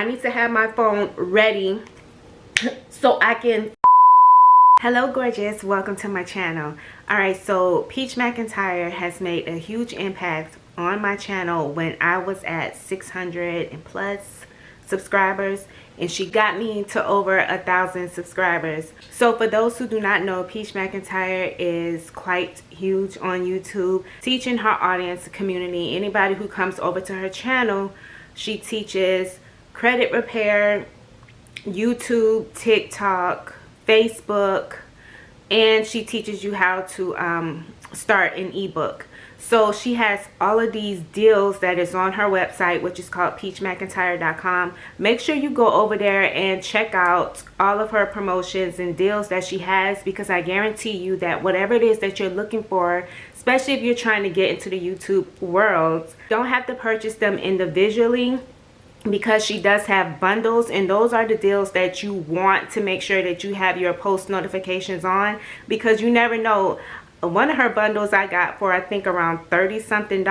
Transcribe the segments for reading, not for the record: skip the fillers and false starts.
I need to have my phone ready so I can... Hello gorgeous, welcome to my channel. Alright, so Peach McyIntre has made a huge impact on my channel when I was at 600 and plus subscribers, and she got me to over 1,000 subscribers. So for those who do not know, Peach McyIntre is quite huge on YouTube, teaching her audience community, anybody who comes over to her channel. She teaches credit repair, YouTube, TikTok, Facebook, and she teaches you how to start an ebook. So she has all of these deals that is on her website, which is called peachmcyintre.com. Make sure you go over there and check out all of her promotions and deals that she has, because I guarantee you that whatever it is that you're looking for, especially if you're trying to get into the YouTube world, don't have to purchase them individually, because she does have bundles, and those are the deals that you want to make sure that you have your post notifications on, because you never know. One of her bundles I got for I think around $30 something.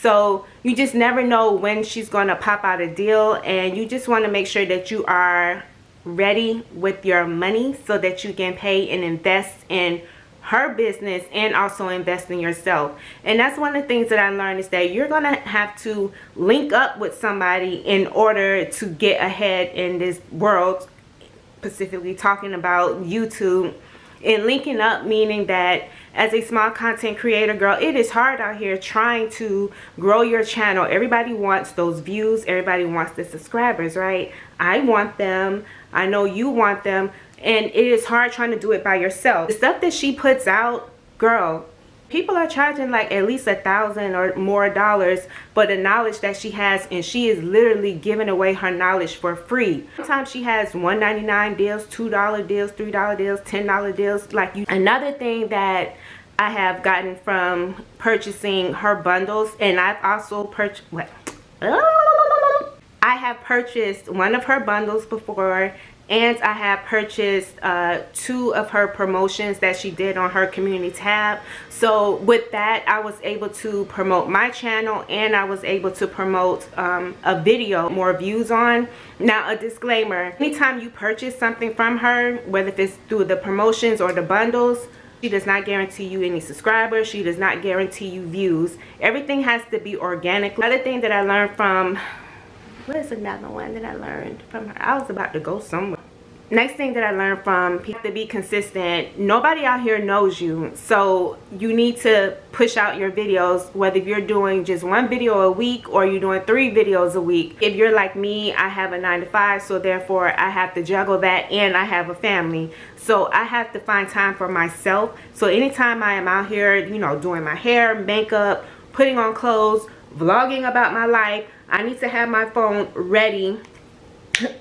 So you just never know when she's going to pop out a deal, and you just want to make sure that you are ready with your money so that you can pay and invest in her business and also invest in yourself. And that's one of the things that I learned, is that you're gonna have to link up with somebody in order to get ahead in this world, specifically talking about YouTube. And linking up meaning that as a small content creator, girl, it is hard out here trying to grow your channel. Everybody wants those views, everybody wants the subscribers, right? I want them, I know you want them, and it is hard trying to do it by yourself. The stuff that she puts out, girl, people are charging like at least $1,000 or more for the knowledge that she has, and she is literally giving away her knowledge for free. Sometimes she has $1.99 deals, $2 deals, $3 deals, $10 deals. Like you. Another thing that I have gotten from purchasing her bundles, and I've also purchased I have purchased one of her bundles before, and I have purchased 2 of her promotions that she did on her community tab. So with that, I was able to promote my channel, and I was able to promote a video more views on. Now, a disclaimer: anytime you purchase something from her, whether it's through the promotions or the bundles, she does not guarantee you any subscribers. She does not guarantee you views. Everything has to be organic. Another thing that I learned from... What is another one that I learned from her? I was about to go somewhere. Next thing that I learned from, you have to be consistent. Nobody out here knows you, so you need to push out your videos, whether you're doing just 1 video a week or you're doing 3 videos a week. If you're like me, I have a 9 to 5, so therefore I have to juggle that, and I have a family. So I have to find time for myself. So anytime I am out here, you know, doing my hair, makeup, putting on clothes, vlogging about my life, I need to have my phone ready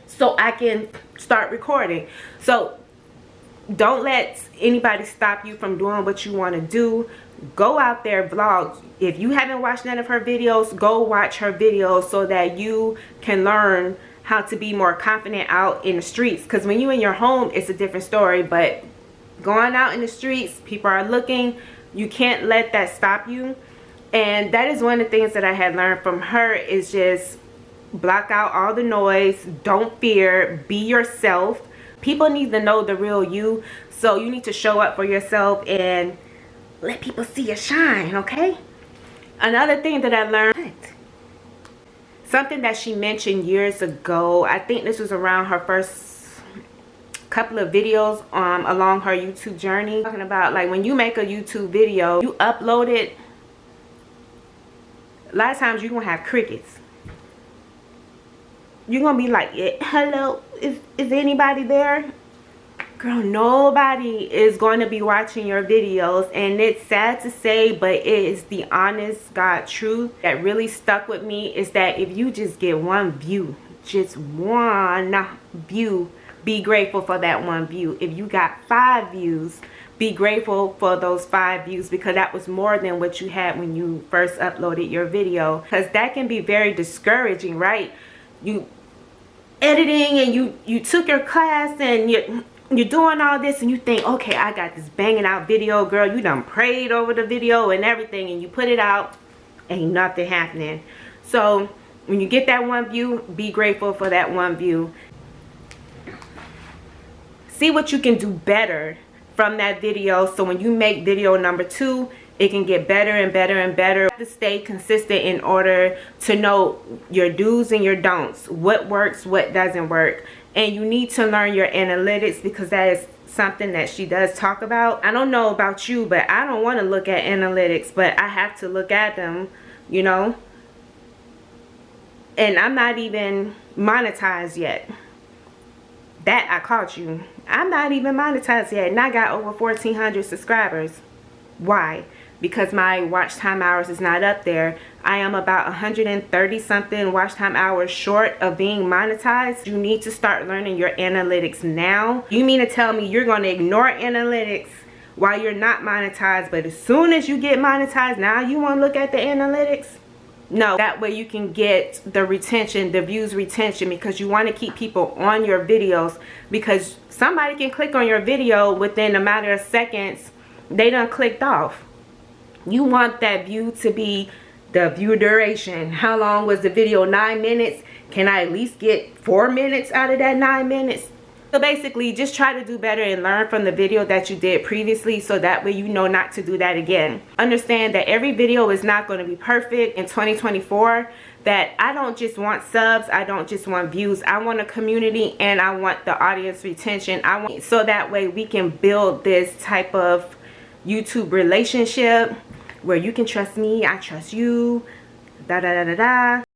so I can start recording. So don't let anybody stop you from doing what you want to do. Go out there, vlog. If you haven't watched none of her videos, go watch her videos so that you can learn how to be more confident out in the streets. Because when you're in your home, it's a different story, but going out in the streets, people are looking. You can't let that stop you. And that is one of the things that I had learned from her, is just block out all the noise. Don't fear. Be yourself. People need to know the real you. So you need to show up for yourself and let people see you shine, okay? Another thing that I learned, something that she mentioned years ago, I think this was around her first couple of videos along her YouTube journey, talking about like when you make a YouTube video, you upload it, a lot of times you're gonna have crickets. You're gonna be like, hello, is anybody there? Girl, nobody is going to be watching your videos. And it's sad to say, but it is the honest God truth that really stuck with me, is that if you just get 1 view, just 1 view, be grateful for that 1 view. If you got 5 views, be grateful for those 5 views, because that was more than what you had when you first uploaded your video. Because that can be very discouraging, right? You editing, and you took your class, and you're doing all this, and you think, okay, I got this banging out video, girl. You done prayed over the video and everything, and you put it out, ain't nothing happening. So When you get that 1 view, be grateful for that 1 view. See what you can do better from that video, so when you make video number 2, it can get better and better and better. You have to stay consistent in order to know your do's and your don'ts, what works, what doesn't work. And you need to learn your analytics, because that is something that she does talk about. I don't know about you, but I don't want to look at analytics, but I have to look at them, you know. And I'm not even monetized yet. That I caught you. I'm not even monetized yet, and I got over 1,400 subscribers. Why? Because my watch time hours is not up there. I am about 130 something watch time hours short of being monetized. You need to start learning your analytics now. You mean to tell me you're going to ignore analytics while you're not monetized, but as soon as you get monetized, now you want to look at the analytics? No, that way you can get the retention, the views retention, because you want to keep people on your videos, because somebody can click on your video within a matter of seconds. They done clicked off. You want that view to be the view duration. How long was the video? 9 minutes? Can I at least get 4 minutes out of that 9 minutes? So basically, just try to do better and learn from the video that you did previously, so that way you know not to do that again. Understand that every video is not going to be perfect in 2024. That I don't just want subs, I don't just want views. I want a community, and I want the audience retention. So that way we can build this type of YouTube relationship where you can trust me, I trust you, da da da da da.